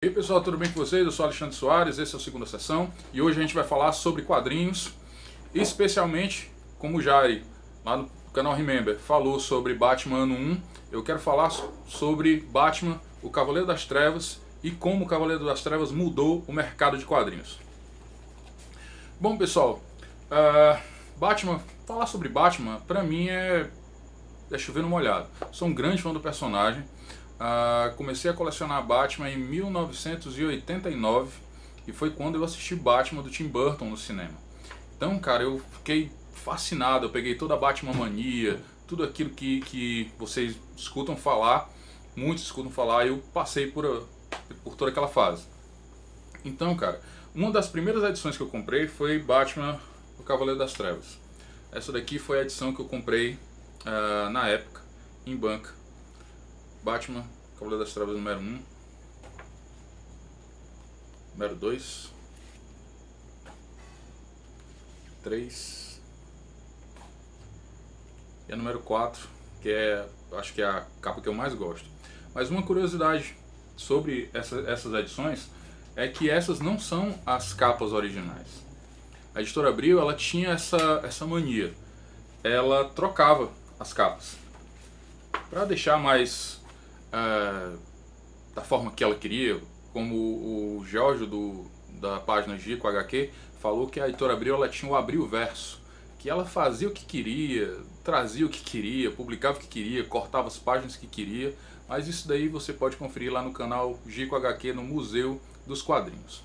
E aí pessoal, tudo bem com vocês? Eu sou Alexandre Soares, esse é o Segunda Sessão e hoje a gente vai falar sobre quadrinhos, especialmente como o Jair, lá no canal Remember, falou sobre Batman Ano 1, eu quero falar sobre Batman, o Cavaleiro das Trevas e como o Cavaleiro das Trevas mudou o mercado de quadrinhos. Bom pessoal, falar sobre Batman pra mim é chover no molhado. Sou um grande fã do personagem. Comecei a colecionar Batman em 1989 e foi quando eu assisti Batman do Tim Burton no cinema. Então, cara, eu fiquei fascinado. Eu peguei toda a Batman mania, tudo aquilo que vocês escutam falar, muitos escutam falar, e eu passei por toda aquela fase. Então, cara, uma das primeiras edições que eu comprei foi Batman, o Cavaleiro das Trevas. Essa daqui foi a edição que eu comprei na época, em banca. Batman, Cavaleiro das Trevas número 1, número 2, 3 e a número 4, que acho que é a capa que eu mais gosto. Mas uma curiosidade sobre essas edições é que essas não são as capas originais. A editora Abril, ela tinha essa mania, ela trocava as capas para deixar mais da forma que ela queria, como o Jorge da página Gico HQ falou, que a editora Abril, ela tinha o Abril Verso, que ela fazia o que queria, trazia o que queria, publicava o que queria, cortava as páginas que queria, mas isso daí você pode conferir lá no canal Gico HQ, no Museu dos Quadrinhos.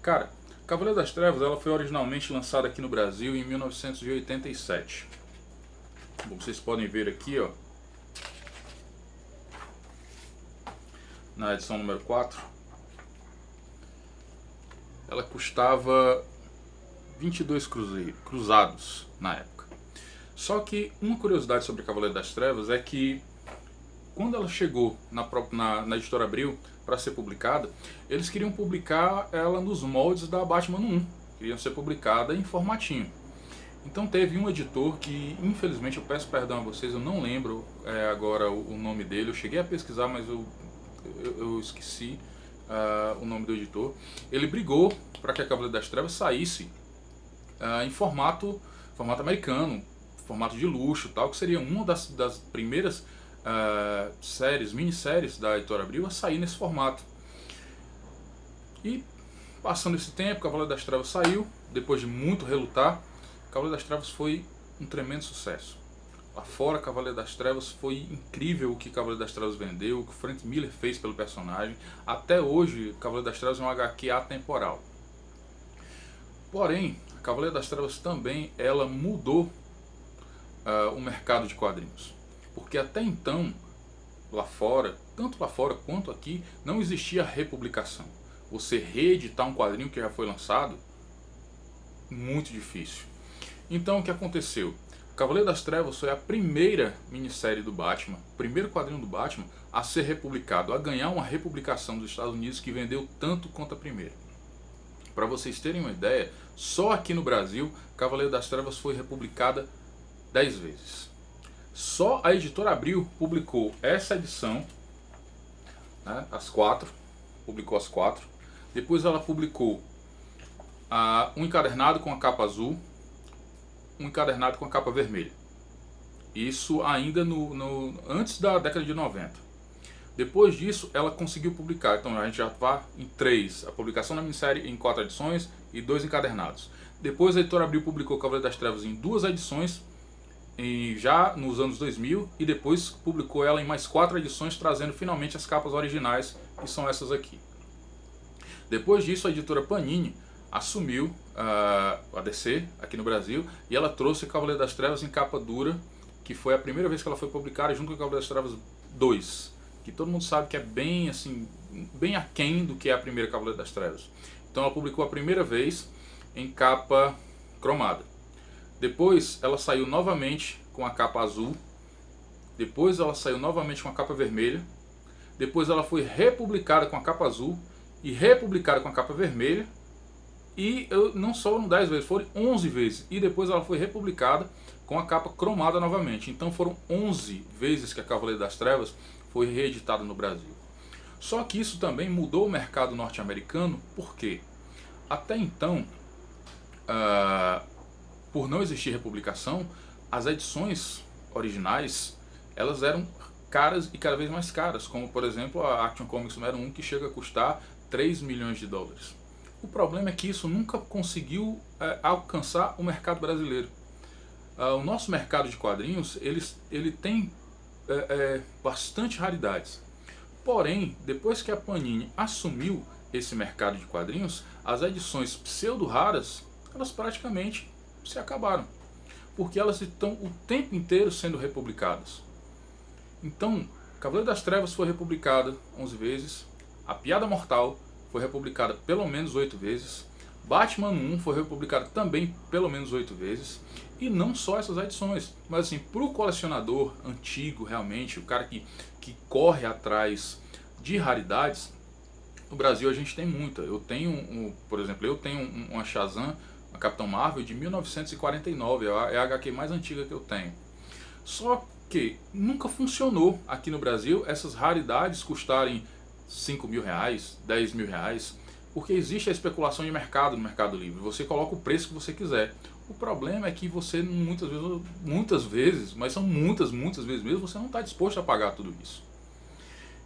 Cara, Cavaleiro das Trevas, ela foi originalmente lançada aqui no Brasil em 1987. Como vocês podem ver aqui, ó, na edição número 4, ela custava 22 cruzados na época. Só que uma curiosidade sobre Cavaleiro das Trevas é que quando ela chegou na editora Abril para ser publicada, eles queriam publicar ela nos moldes da Batman 1, queriam ser publicada em formatinho. Então teve um editor que, infelizmente, eu peço perdão a vocês, eu não lembro agora o nome dele, eu cheguei a pesquisar, mas eu esqueci o nome do editor. Ele brigou para que a Cavaleiro das Trevas saísse em formato americano, formato de luxo, tal, que seria uma das primeiras minisséries da editora Abril a sair nesse formato. E passando esse tempo, Cavaleiro das Trevas saiu, depois de muito relutar. Cavaleiro das Trevas foi um tremendo sucesso. Lá fora, Cavaleiro das Trevas foi incrível o que Cavaleiro das Trevas vendeu, o que o Frank Miller fez pelo personagem. Até hoje, Cavaleiro das Trevas é um HQ atemporal. Porém, Cavaleiro das Trevas também ela mudou o mercado de quadrinhos. Porque até então, lá fora, tanto lá fora quanto aqui, não existia republicação. Você reeditar um quadrinho que já foi lançado, muito difícil. Então o que aconteceu? Cavaleiro das Trevas foi a primeira minissérie do Batman, o primeiro quadrinho do Batman a ser republicado, a ganhar uma republicação dos Estados Unidos que vendeu tanto quanto a primeira. Para vocês terem uma ideia, só aqui no Brasil, Cavaleiro das Trevas foi republicada 10 vezes. Só a editora Abril publicou essa edição, né, publicou as 4. Depois ela publicou um encadernado com a capa azul, um encadernado com a capa vermelha. Isso ainda antes da década de 90. Depois disso, ela conseguiu publicar. Então a gente já está em 3. A publicação da minissérie em 4 edições e 2 encadernados. Depois a editora Abril publicou Cavaleiro das Trevas em 2 edições, já nos anos 2000. E depois publicou ela em mais 4 edições, trazendo finalmente as capas originais, que são essas aqui. Depois disso, a editora Panini assumiu a DC aqui no Brasil e ela trouxe Cavaleiro das Trevas em capa dura, que foi a primeira vez que ela foi publicada junto com Cavaleiro das Trevas 2, que todo mundo sabe que é bem assim, bem aquém do que é a primeira Cavaleiro das Trevas. Então ela publicou a primeira vez em capa cromada. Depois ela saiu novamente com a capa azul. Depois ela saiu novamente com a capa vermelha. Depois ela foi republicada com a capa azul e republicada com a capa vermelha. E não foram 10 vezes, foram 11 vezes. E depois ela foi republicada com a capa cromada novamente. Então foram 11 vezes que a Cavaleiro das Trevas foi reeditada no Brasil. Só que isso também mudou o mercado norte-americano, por quê? Até então, por não existir republicação, as edições originais elas eram caras e cada vez mais caras, como por exemplo a Action Comics número 1, que chega a custar 3 milhões de dólares. O problema é que isso nunca conseguiu alcançar o mercado brasileiro. O nosso mercado de quadrinhos ele tem bastante raridades. Porém, depois que a Panini assumiu esse mercado de quadrinhos, as edições pseudo-raras, elas praticamente se acabaram. Porque elas estão o tempo inteiro sendo republicadas. Então, Cavaleiro das Trevas foi republicada 11 vezes, A Piada Mortal foi republicada pelo menos 8 vezes, Batman 1 foi republicado também pelo menos 8 vezes, e não só essas edições, mas assim, para o colecionador antigo realmente, o cara que corre atrás de raridades, no Brasil a gente tem muita. Eu tenho, por exemplo, uma Shazam, uma Capitão Marvel de 1949, é a HQ mais antiga que eu tenho. Só que nunca funcionou aqui no Brasil essas raridades custarem 5 mil reais, 10 mil reais, porque existe a especulação de mercado no Mercado Livre. Você coloca o preço que você quiser. O problema é que você muitas vezes, mas são muitas vezes mesmo, você não está disposto a pagar tudo isso.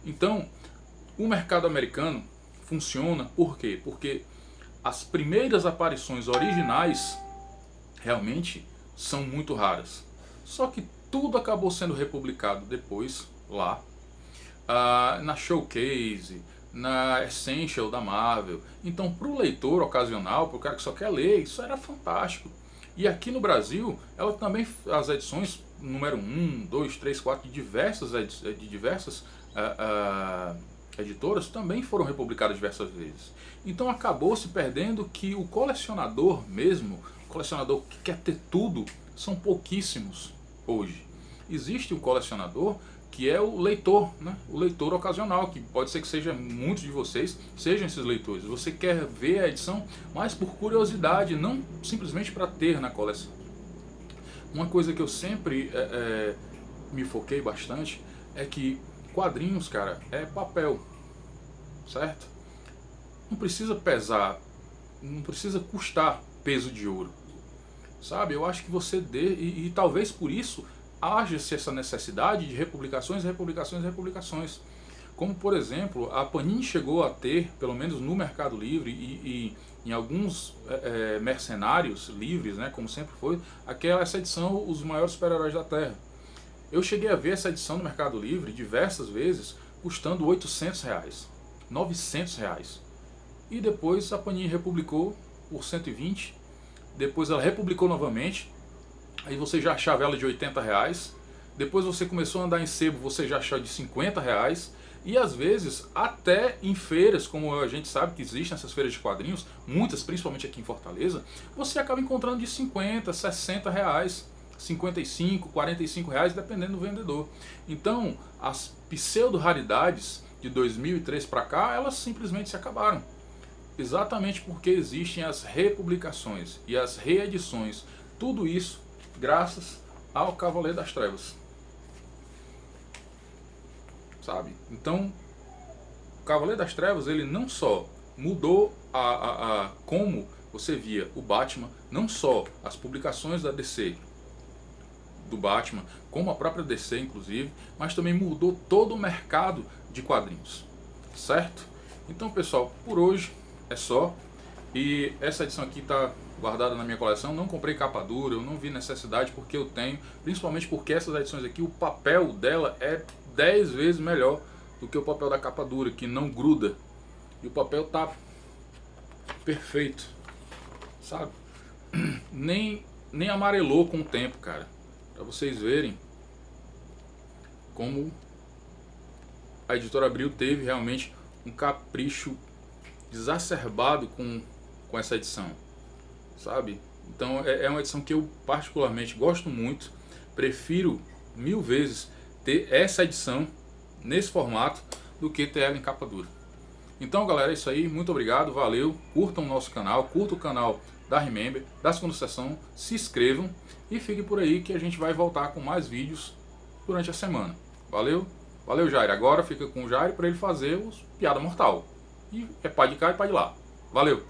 Então, o mercado americano funciona por quê? Porque as primeiras aparições originais realmente são muito raras. Só que tudo acabou sendo republicado depois lá, na Showcase, na Essential da Marvel. Então, para o leitor ocasional, para o cara que só quer ler, isso era fantástico. E aqui no Brasil, ela também, as edições número 1, 2, 3, 4 de diversas editoras também foram republicadas diversas vezes. Então acabou se perdendo que o colecionador mesmo, o colecionador que quer ter tudo, são pouquíssimos hoje. Existe um colecionador que é o leitor, né? O leitor ocasional, que pode ser que seja muitos de vocês, sejam esses leitores. Você quer ver a edição, mas por curiosidade, não simplesmente para ter na coleção. Uma coisa que eu sempre me foquei bastante é que quadrinhos, cara, é papel, certo? Não precisa pesar, não precisa custar peso de ouro, sabe? Eu acho que você dê, e talvez por isso haja-se essa necessidade de republicações. Como por exemplo, a Panini chegou a ter, pelo menos no Mercado Livre e em alguns mercenários livres, né, como sempre foi, essa edição, Os Maiores Super-Heróis da Terra. Eu cheguei a ver essa edição no Mercado Livre diversas vezes, custando 800 reais, 900 reais. E depois a Panini republicou por 120, depois ela republicou novamente, aí você já achava ela de 80 reais, depois você começou a andar em sebo, você já achava de 50 reais, e às vezes até em feiras, como a gente sabe que existem essas feiras de quadrinhos, muitas, principalmente aqui em Fortaleza, você acaba encontrando de 50, 60 reais, 55, 45 reais, dependendo do vendedor. Então, as pseudo-raridades de 2003 para cá, elas simplesmente se acabaram. Exatamente porque existem as republicações e as reedições. Tudo isso graças ao Cavaleiro das Trevas. Sabe? Então, o Cavaleiro das Trevas, ele não só mudou como você via o Batman, não só as publicações da DC do Batman, como a própria DC inclusive, mas também mudou todo o mercado de quadrinhos, certo? Então pessoal, por hoje é só, e essa edição aqui está guardada na minha coleção. Não comprei capa dura, eu não vi necessidade porque eu tenho, principalmente porque essas edições aqui, o papel dela é 10 vezes melhor do que o papel da capa dura, que não gruda, e o papel tá perfeito, sabe? Nem amarelou com o tempo, cara. Para vocês verem como a Editora Abril teve realmente um capricho exacerbado com essa edição, sabe? Então é uma edição que eu particularmente gosto muito, prefiro 1000 vezes ter essa edição nesse formato do que ter ela em capa dura. Então galera, é isso aí, muito obrigado, valeu, curtam o nosso canal, curtam o canal da Remember, da segunda sessão, se inscrevam e fiquem por aí que a gente vai voltar com mais vídeos durante a semana. Valeu! Valeu, Jair. Agora fica com o Jair para ele fazer os piada mortal. E é pai de cá e pai de lá. Valeu!